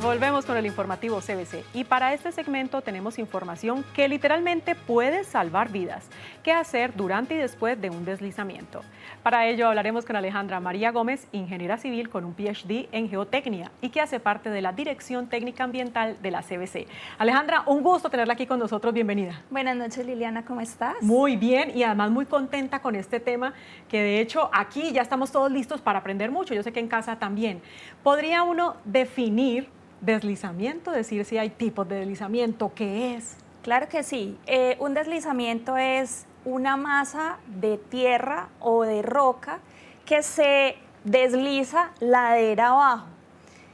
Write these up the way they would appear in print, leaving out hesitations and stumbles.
Volvemos con el informativo CBC y para este segmento tenemos información que literalmente puede salvar vidas. ¿Qué hacer durante y después de un deslizamiento? Para ello hablaremos con Alejandra María Gómez, ingeniera civil con un PhD en geotecnia y que hace parte de la Dirección Técnica Ambiental de la CBC. Alejandra, un gusto tenerla aquí con nosotros, bienvenida. Buenas noches, Liliana, ¿cómo estás? Muy bien y además muy contenta con este tema que de hecho aquí ya estamos todos listos para aprender mucho, yo sé que en casa también. ¿Podría uno definir deslizamiento, decir si hay tipos de deslizamiento, qué es? Claro que sí. Un deslizamiento es una masa de tierra o de roca que se desliza ladera abajo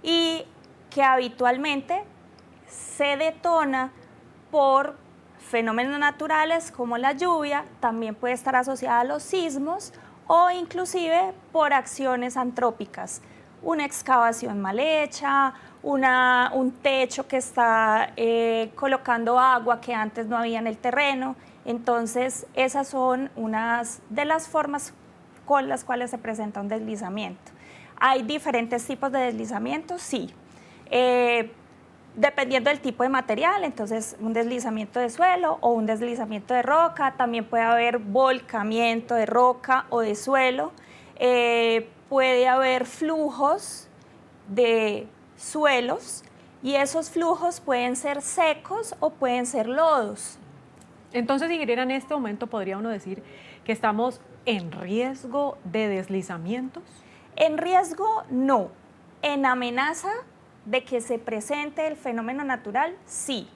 y que habitualmente se detona por fenómenos naturales como la lluvia, también puede estar asociada a los sismos o inclusive por acciones antrópicas. Una excavación mal hecha, un techo que está colocando agua que antes no había en el terreno. Entonces, esas son unas de las formas con las cuales se presenta un deslizamiento. ¿Hay diferentes tipos de deslizamientos? Sí. Dependiendo del tipo de material, entonces un deslizamiento de suelo o un deslizamiento de roca, también puede haber volcamiento de roca o de suelo, puede haber flujos de suelos y esos flujos pueden ser secos o pueden ser lodos. Entonces, ingeniera, en este momento podría uno decir que estamos en riesgo de deslizamientos. En riesgo no, en amenaza de que se presente el fenómeno natural, sí.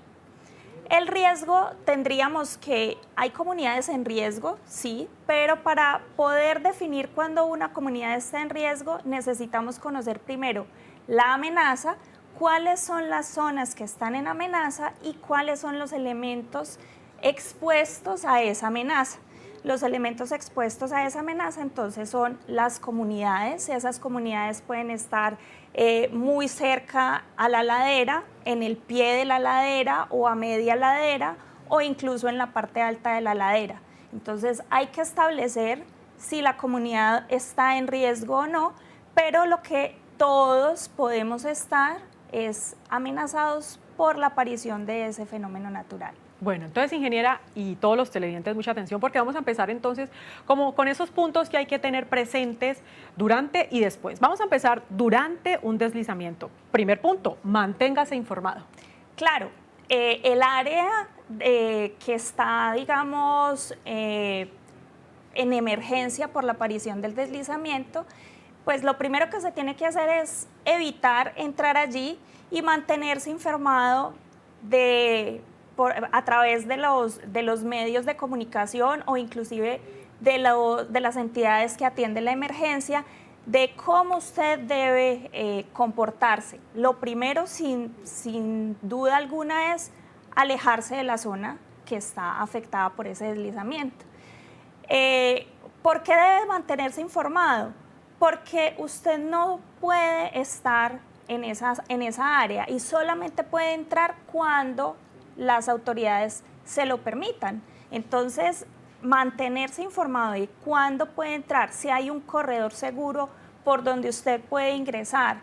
El riesgo tendríamos que, hay comunidades en riesgo, sí, pero para poder definir cuándo una comunidad está en riesgo necesitamos conocer primero la amenaza, cuáles son las zonas que están en amenaza y cuáles son los elementos expuestos a esa amenaza. Los elementos expuestos a esa amenaza entonces son las comunidades. Esas comunidades pueden estar muy cerca a la ladera, en el pie de la ladera o a media ladera o incluso en la parte alta de la ladera. Entonces hay que establecer si la comunidad está en riesgo o no, pero lo que todos podemos estar es amenazados por la aparición de ese fenómeno natural. Bueno, entonces, ingeniera y todos los televidentes, mucha atención porque vamos a empezar entonces como con esos puntos que hay que tener presentes durante y después. Vamos a empezar durante un deslizamiento. Primer punto, manténgase informado. Claro, el área que está, digamos, en emergencia por la aparición del deslizamiento, pues lo primero que se tiene que hacer es evitar entrar allí y mantenerse informado a través de los medios de comunicación o inclusive de las entidades que atienden la emergencia, de cómo usted debe comportarse. Lo primero, sin duda alguna, es alejarse de la zona que está afectada por ese deslizamiento. ¿Por qué debe mantenerse informado? Porque usted no puede estar en esa área y solamente puede entrar cuando las autoridades se lo permitan. Entonces, mantenerse informado de cuándo puede entrar, si hay un corredor seguro por donde usted puede ingresar,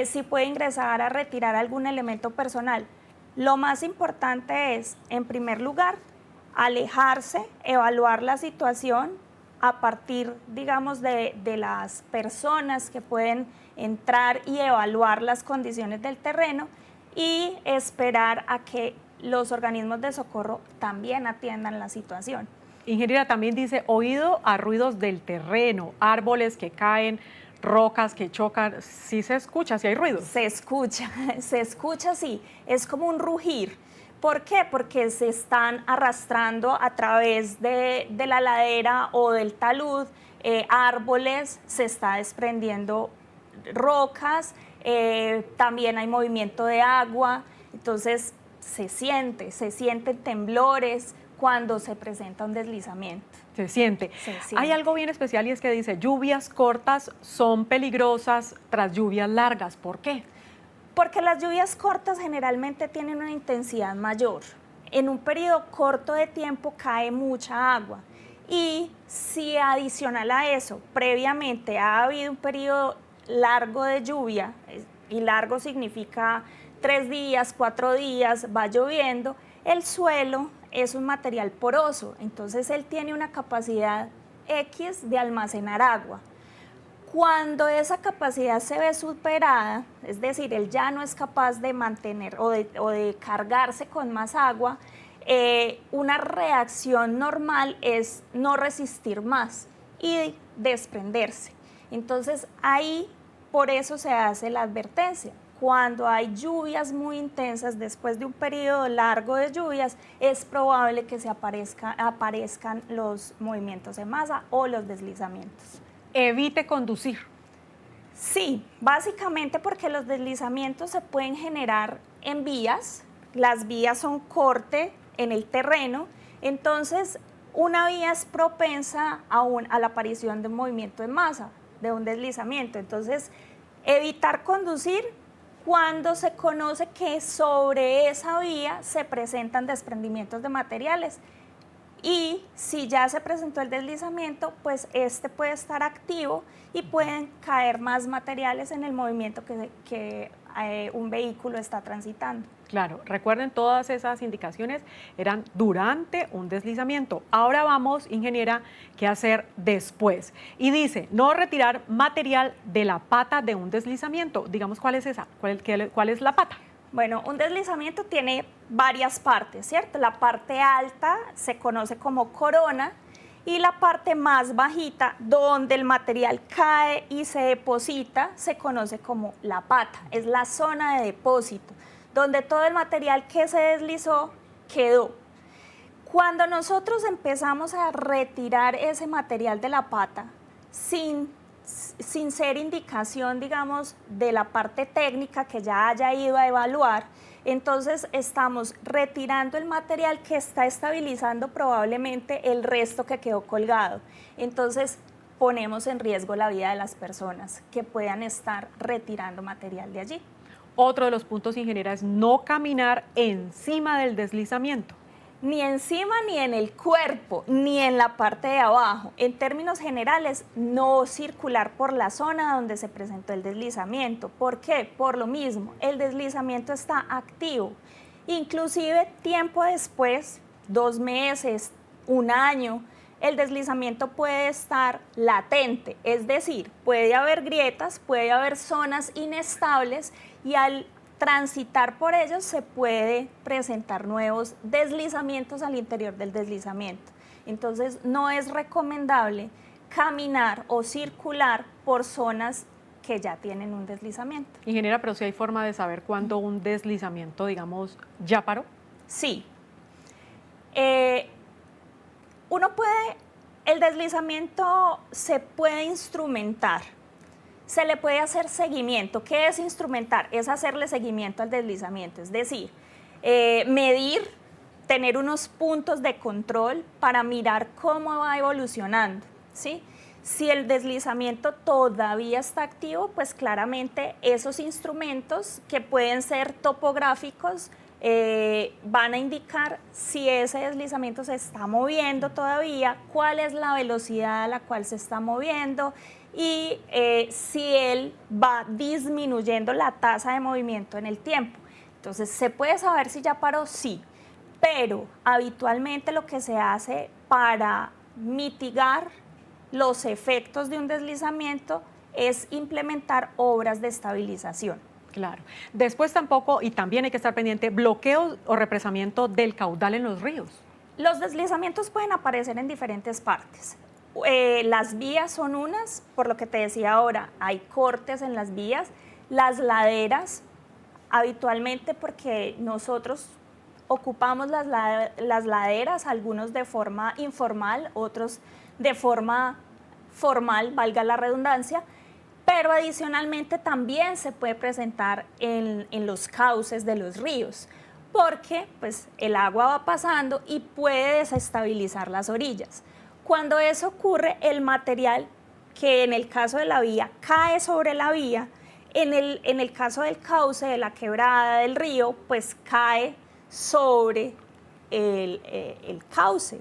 si puede ingresar a retirar algún elemento personal. Lo más importante es, en primer lugar, alejarse, evaluar la situación a partir, digamos, de las personas que pueden entrar y evaluar las condiciones del terreno y esperar a que los organismos de socorro también atiendan la situación. Ingeniera, también dice oído a ruidos del terreno, árboles que caen, rocas que chocan. ¿Sí se escucha? ¿Sí hay ruido? Se escucha, sí. Es como un rugir. ¿Por qué? Porque se están arrastrando a través de la ladera o del talud árboles, se está desprendiendo rocas, también hay movimiento de agua, entonces se sienten temblores cuando se presenta un deslizamiento. Se siente. Hay algo bien especial y es que dice lluvias cortas son peligrosas tras lluvias largas. ¿Por qué? Porque las lluvias cortas generalmente tienen una intensidad mayor. En un periodo corto de tiempo cae mucha agua y si adicional a eso previamente ha habido un periodo largo de lluvia, y largo significa 3 días, 4 días, va lloviendo, el suelo es un material poroso, entonces él tiene una capacidad X de almacenar agua. Cuando esa capacidad se ve superada, es decir, él ya no es capaz de mantener o de cargarse con más agua, una reacción normal es no resistir más y desprenderse. Entonces ahí por eso se hace la advertencia. Cuando hay lluvias muy intensas, después de un periodo largo de lluvias, es probable que aparezcan los movimientos de masa o los deslizamientos. Evite conducir. Sí, básicamente porque los deslizamientos se pueden generar en vías. Las vías son corte en el terreno, entonces una vía es propensa a la aparición de un movimiento de masa, de un deslizamiento. Entonces, evitar conducir cuando se conoce que sobre esa vía se presentan desprendimientos de materiales. Y si ya se presentó el deslizamiento, pues este puede estar activo y pueden caer más materiales en el movimiento que un vehículo está transitando. Claro, recuerden, todas esas indicaciones eran durante un deslizamiento. Ahora vamos, ingeniera, ¿qué hacer después? Y dice, no retirar material de la pata de un deslizamiento. Digamos, ¿cuál es esa? ¿Cuál es la pata? Bueno, un deslizamiento tiene varias partes, ¿cierto? La parte alta se conoce como corona y la parte más bajita, donde el material cae y se deposita, se conoce como la pata. Es la zona de depósito, donde todo el material que se deslizó quedó. Cuando nosotros empezamos a retirar ese material de la pata, sin ser indicación, digamos, de la parte técnica que ya haya ido a evaluar, entonces estamos retirando el material que está estabilizando probablemente el resto que quedó colgado. Entonces ponemos en riesgo la vida de las personas que puedan estar retirando material de allí. Otro de los puntos, ingeniera, es no caminar encima del deslizamiento. Ni encima, ni en el cuerpo, ni en la parte de abajo. En términos generales, no circular por la zona donde se presentó el deslizamiento. ¿Por qué? Por lo mismo, el deslizamiento está activo. Inclusive tiempo después, 2 meses, 1 año, el deslizamiento puede estar latente. Es decir, puede haber grietas, puede haber zonas inestables y al transitar por ellos se puede presentar nuevos deslizamientos al interior del deslizamiento. Entonces no es recomendable caminar o circular por zonas que ya tienen un deslizamiento. Ingeniera, pero si hay forma de saber cuándo un deslizamiento, digamos, ya paró. Sí. El deslizamiento se puede instrumentar. Se le puede hacer seguimiento. ¿Qué es instrumentar? Es hacerle seguimiento al deslizamiento, es decir, medir, tener unos puntos de control para mirar cómo va evolucionando, ¿sí? Si el deslizamiento todavía está activo, pues claramente esos instrumentos que pueden ser topográficos van a indicar si ese deslizamiento se está moviendo todavía, cuál es la velocidad a la cual se está moviendo, y si él va disminuyendo la tasa de movimiento en el tiempo. Entonces, ¿se puede saber si ya paró? Sí, pero habitualmente lo que se hace para mitigar los efectos de un deslizamiento es implementar obras de estabilización. Claro. Después tampoco, y también hay que estar pendiente, bloqueo o represamiento del caudal en los ríos. Los deslizamientos pueden aparecer en diferentes partes. Las vías son unas, por lo que te decía ahora, hay cortes en las vías, las laderas, habitualmente porque nosotros ocupamos las laderas, algunos de forma informal, otros de forma formal, valga la redundancia, pero adicionalmente también se puede presentar en los cauces de los ríos, porque pues, el agua va pasando y puede desestabilizar las orillas. Cuando eso ocurre, el material que en el caso de la vía cae sobre la vía, en el caso del cauce, de la quebrada del río, pues cae sobre el cauce.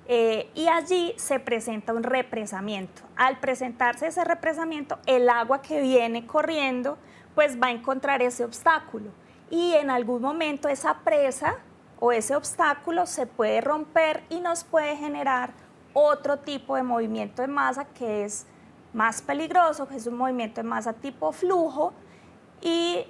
Y allí se presenta un represamiento. Al presentarse ese represamiento, el agua que viene corriendo pues va a encontrar ese obstáculo. Y en algún momento esa presa o ese obstáculo se puede romper y nos puede generar otro tipo de movimiento de masa que es más peligroso, que es un movimiento de masa tipo flujo, y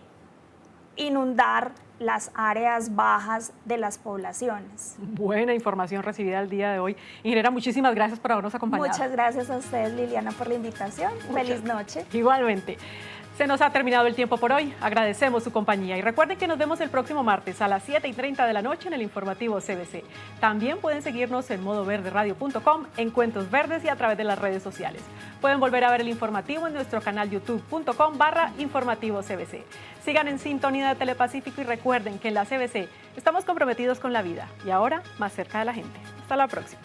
inundar las áreas bajas de las poblaciones. Buena información recibida el día de hoy. Ingeniera, muchísimas gracias por habernos acompañado. Muchas gracias a ustedes, Liliana, por la invitación. Feliz noche. Igualmente. Se nos ha terminado el tiempo por hoy. Agradecemos su compañía y recuerden que nos vemos el próximo martes a las 7:30 de la noche en el informativo CBC. También pueden seguirnos en modoverderadio.com, en Cuentos Verdes y a través de las redes sociales. Pueden volver a ver el informativo en nuestro canal youtube.com/informativo CBC. Sigan en sintonía de Telepacífico y recuerden que en la CBC estamos comprometidos con la vida y ahora más cerca de la gente. Hasta la próxima.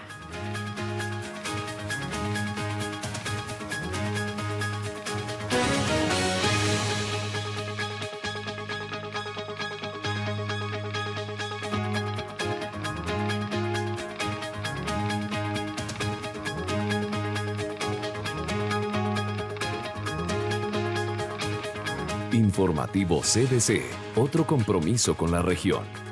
Informativo CBC, otro compromiso con la región.